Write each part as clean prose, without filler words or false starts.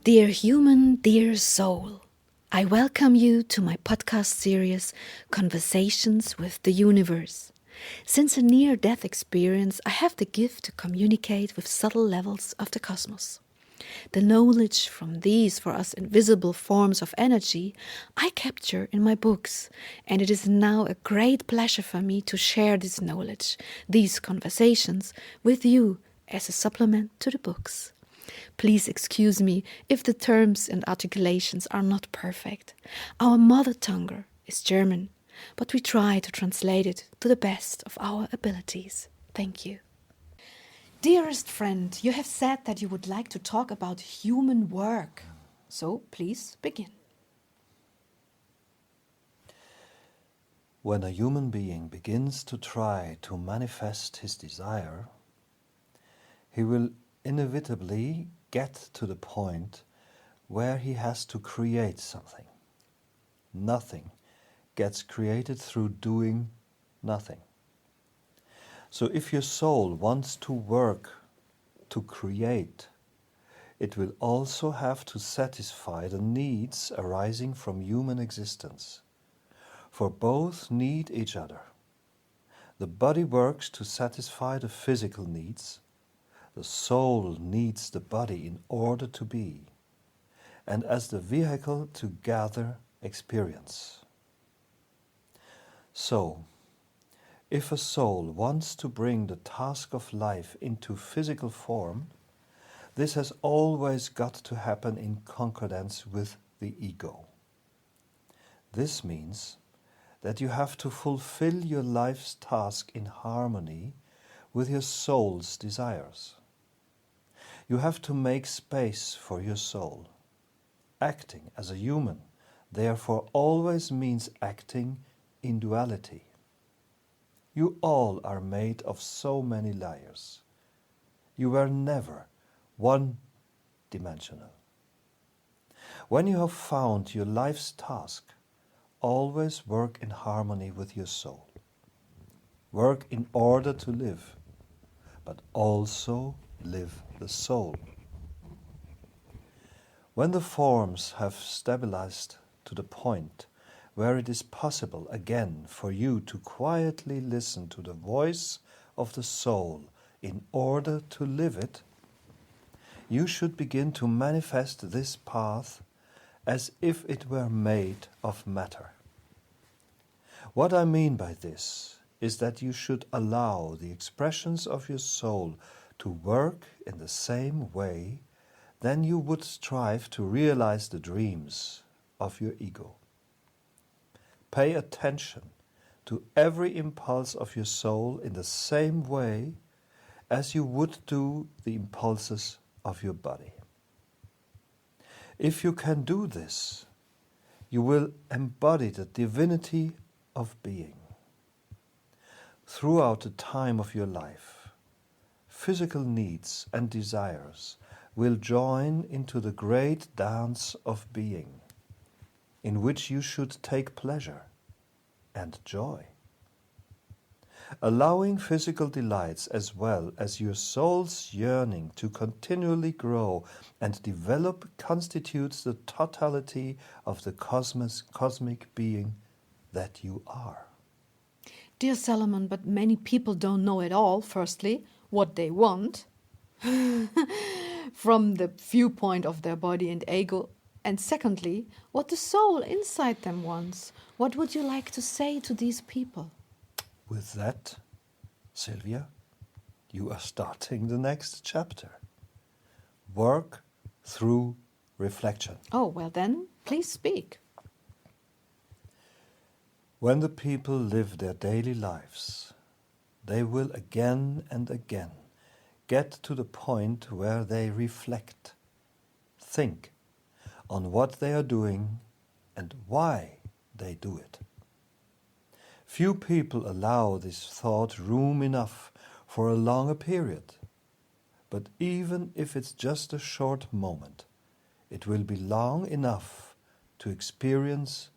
Dear human, dear soul, I welcome you to my podcast series, Conversations with the Universe. Since a near-death experience, I have the gift to communicate with subtle levels of the cosmos. The knowledge from these for us invisible forms of energy I capture in my books, and it is now a great pleasure for me to share this knowledge, these conversations, with you as a supplement to the books. Please excuse me if the terms and articulations are not perfect. Our mother tongue is German, but we try to translate it to the best of our abilities. Thank you. Dearest friend, you have said that you would like to talk about human work. So please begin. When a human being begins to try to manifest his desire, he will inevitably get to the point where he has to create something. Nothing gets created through doing nothing. So if your soul wants to work to create, it will also have to satisfy the needs arising from human existence. For both need each other. The body works to satisfy the physical needs. The soul needs the body in order to be, and as the vehicle to gather experience. So, if a soul wants to bring the task of life into physical form, this has always got to happen in concordance with the ego. This means that you have to fulfill your life's task in harmony with your soul's desires. You have to make space for your soul. Acting as a human, therefore, always means acting in duality. You all are made of so many layers. You were never one-dimensional. When you have found your life's task, always work in harmony with your soul. Work in order to live, but also live the soul. When the forms have stabilized to the point where it is possible again for you to quietly listen to the voice of the soul in order to live it, you should begin to manifest this path as if it were made of matter. What I mean by this is that you should allow the expressions of your soul to work in the same way, then you would strive to realize the dreams of your ego. Pay attention to every impulse of your soul in the same way as you would do the impulses of your body. If you can do this, you will embody the divinity of being. Throughout the time of your life, physical needs and desires will join into the great dance of being, in which you should take pleasure and joy. Allowing physical delights as well as your soul's yearning to continually grow and develop constitutes the totality of the cosmic being that you are. Dear Salomon, but many people don't know at all, firstly, what they want from the viewpoint of their body and ego, and secondly, what the soul inside them wants. What would you like to say to these people? With that, Sylvia, you are starting the next chapter. Work through reflection. Oh, well then, please speak. When the people live their daily lives, they will again and again get to the point where they reflect, think on what they are doing and why they do it. Few people allow this thought room enough for a longer period, but even if it's just a short moment, it will be long enough to experience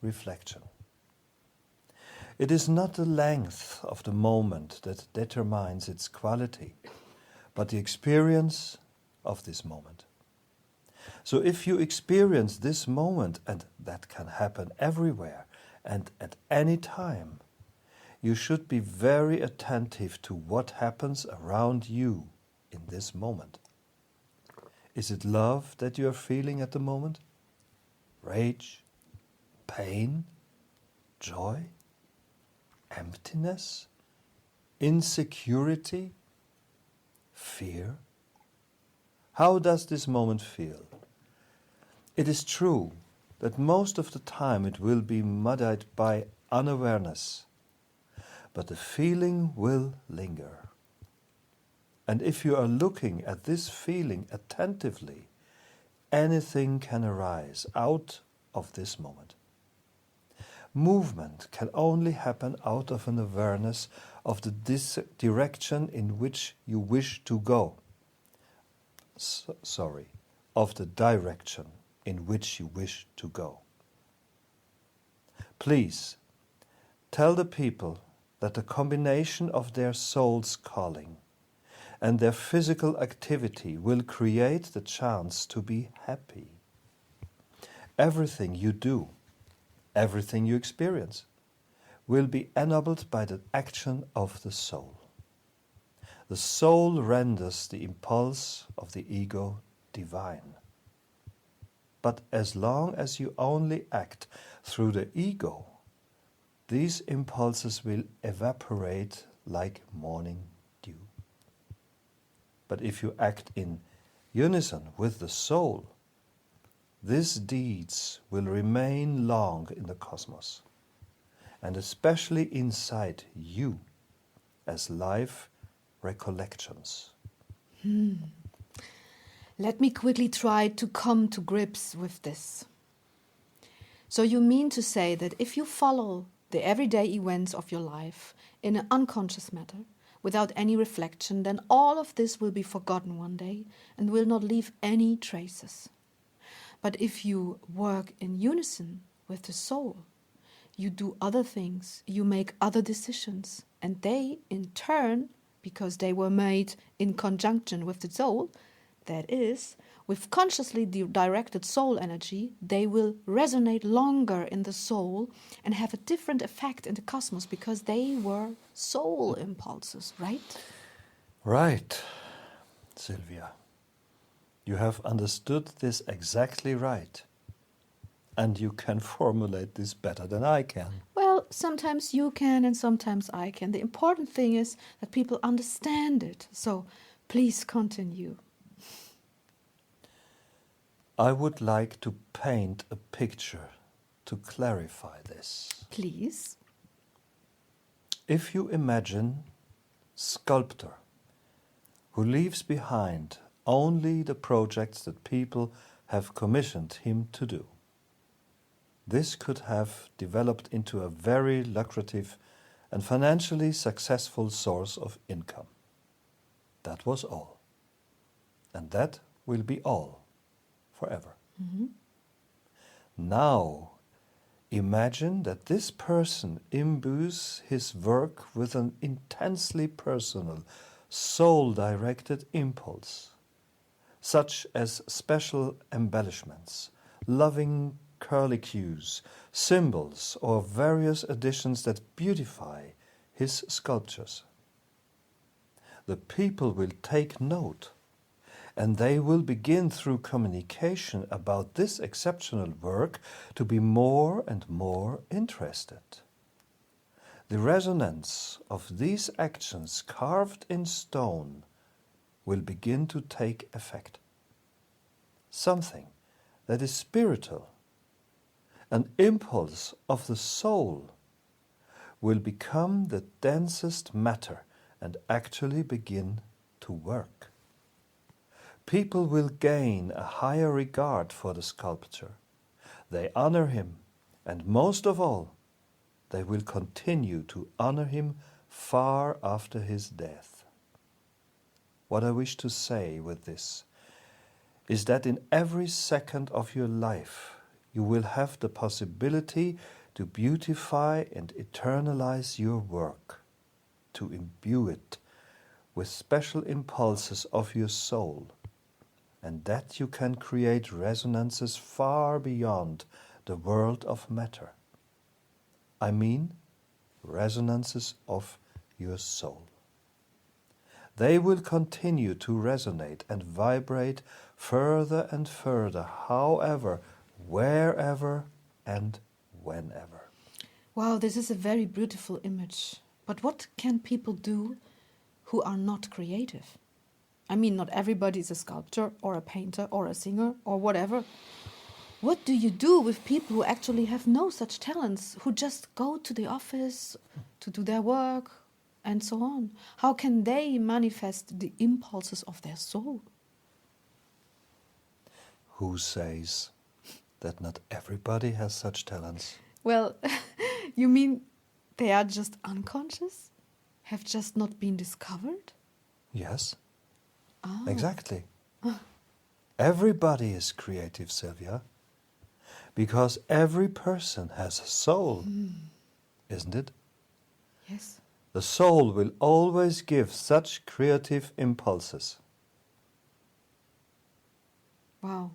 reflection. It is not the length of the moment that determines its quality, but the experience of this moment. So if you experience this moment, and that can happen everywhere and at any time, you should be very attentive to what happens around you in this moment. Is it love that you are feeling at the moment? Rage? Pain? Joy? Emptiness? Insecurity? Fear? How does this moment feel? It is true that most of the time it will be muddied by unawareness, but the feeling will linger. And if you are looking at this feeling attentively, anything can arise out of this moment. Movement can only happen out of an awareness of the direction in which you wish to go. Of the direction in which you wish to go. Please, tell the people that the combination of their soul's calling and their physical activity will create the chance to be happy. Everything you do, everything you experience, will be enabled by the action of the soul. The soul renders the impulse of the ego divine. But as long as you only act through the ego, these impulses will evaporate like morning dew. But if you act in unison with the soul, these deeds will remain long in the cosmos, and especially inside you as life recollections. Let me quickly try to come to grips with this. So you mean to say that if you follow the everyday events of your life in an unconscious manner, without any reflection, then all of this will be forgotten one day and will not leave any traces. But if you work in unison with the soul, you do other things, you make other decisions, and they, in turn, because they were made in conjunction with the soul, that is, with consciously directed soul energy, they will resonate longer in the soul and have a different effect in the cosmos because they were soul impulses, right? Right, Sylvia. You have understood this exactly right. And you can formulate this better than I can. Well, sometimes you can and sometimes I can. The important thing is that people understand it. So please continue. I would like to paint a picture to clarify this. Please. If you imagine sculptor who leaves behind only the projects that people have commissioned him to do, this could have developed into a very lucrative and financially successful source of income. That was all. And that will be all. Forever. Mm-hmm. Now, imagine that this person imbues his work with an intensely personal, soul-directed impulse, such as special embellishments, loving curlicues, symbols, or various additions that beautify his sculptures. The people will take note, and they will begin through communication about this exceptional work to be more and more interested. The resonance of these actions carved in stone will begin to take effect. Something that is spiritual, an impulse of the soul, will become the densest matter and actually begin to work. People will gain a higher regard for the sculptor. They honor him, and most of all, they will continue to honor him far after his death. What I wish to say with this is that in every second of your life, you will have the possibility to beautify and eternalize your work, to imbue it with special impulses of your soul, and that you can create resonances far beyond the world of matter. I mean, resonances of your soul. They will continue to resonate and vibrate further and further, however, wherever and whenever. Wow, this is a very beautiful image. But what can people do who are not creative? I mean, not everybody is a sculptor or a painter or a singer or whatever. What do you do with people who actually have no such talents, who just go to the office to do their work and so on? How can they manifest the impulses of their soul? Who says that not everybody has such talents? Well, you mean they are just unconscious? Have just not been discovered? Yes, Ah. exactly. Everybody is creative, Sylvia, because every person has a soul, isn't it? Yes. The soul will always give such creative impulses. Wow.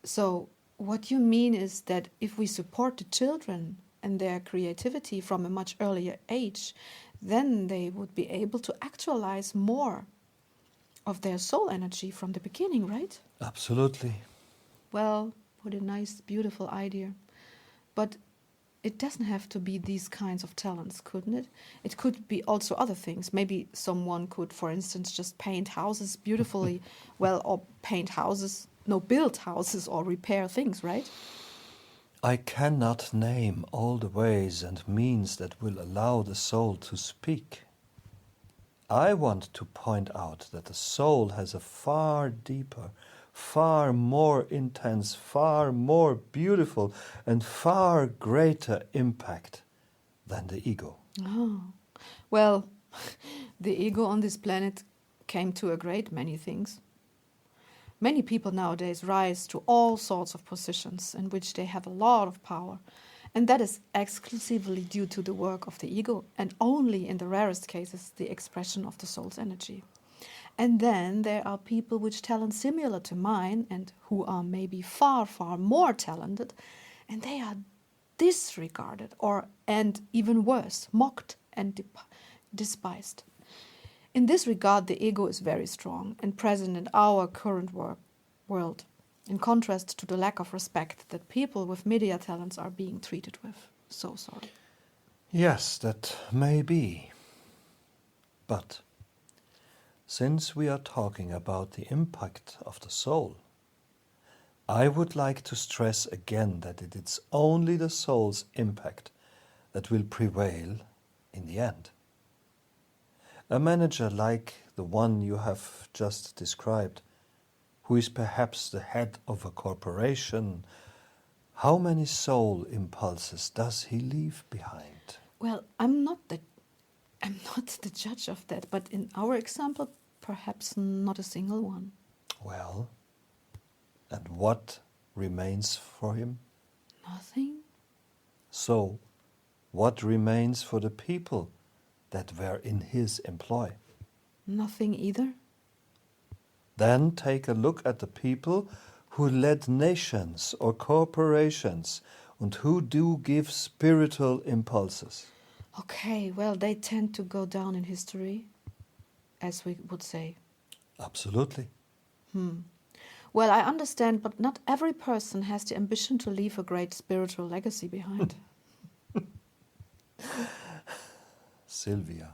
So, what you mean is that if we support the children and their creativity from a much earlier age, then they would be able to actualize more of their soul energy from the beginning, right? Absolutely. Well, what a nice, beautiful idea. But it doesn't have to be these kinds of talents, couldn't it? It could be also other things. Maybe someone could, for instance, just paint houses beautifully, well, or build houses or repair things, right? I cannot name all the ways and means that will allow the soul to speak. I want to point out that the soul has a far deeper, far more intense, far more beautiful, and far greater impact than the ego. Oh, well, the ego on this planet came to a great many things. Many people nowadays rise to all sorts of positions in which they have a lot of power, and that is exclusively due to the work of the ego, and only in the rarest cases the expression of the soul's energy. And then there are people with talents similar to mine and who are maybe far, far more talented, and they are disregarded and even worse, mocked and despised. In this regard, the ego is very strong and present in our current world, in contrast to the lack of respect that people with media talents are being treated with. So sorry. Yes, that may be. But since we are talking about the impact of the soul, I would like to stress again that it is only the soul's impact that will prevail in the end. A manager like the one you have just described, who is perhaps the head of a corporation, how many soul impulses does he leave behind? Well, I'm not the judge of that, but in our example, perhaps not a single one. Well, and what remains for him? Nothing? So, what remains for the people that were in his employ? Nothing either? Then take a look at the people who led nations or corporations and who do give spiritual impulses. Okay, well, they tend to go down in history, as we would say. Absolutely. Well, I understand, but not every person has the ambition to leave a great spiritual legacy behind. Sylvia,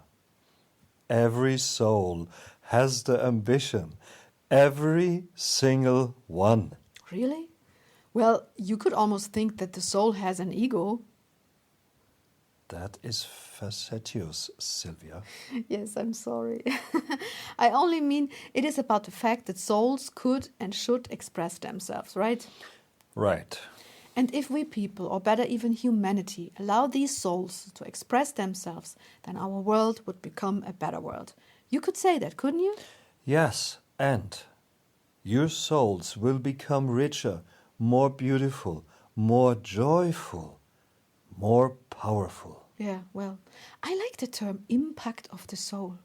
every soul has the ambition, every single one. Really? Well, you could almost think that the soul has an ego. That is facetious, Sylvia. Yes, I'm sorry. I only mean it is about the fact that souls could and should express themselves, right? Right. And if we people, or better even humanity, allow these souls to express themselves, then our world would become a better world. You could say that, couldn't you? Yes, and your souls will become richer, more beautiful, more joyful, more powerful. Yeah, well, I like the term impact of the soul,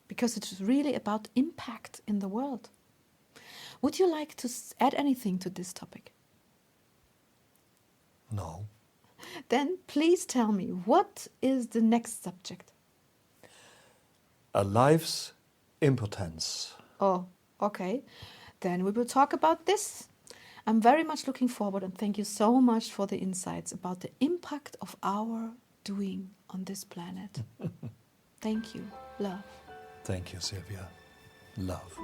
because it's really about impact in the world. Would you like to add anything to this topic? No. Then please tell me, what is the next subject? A life's impotence. Oh, okay. Then we will talk about this. I'm very much looking forward, and thank you so much for the insights about the impact of our doing on this planet. Thank you. Love. Thank you, Sylvia. Love.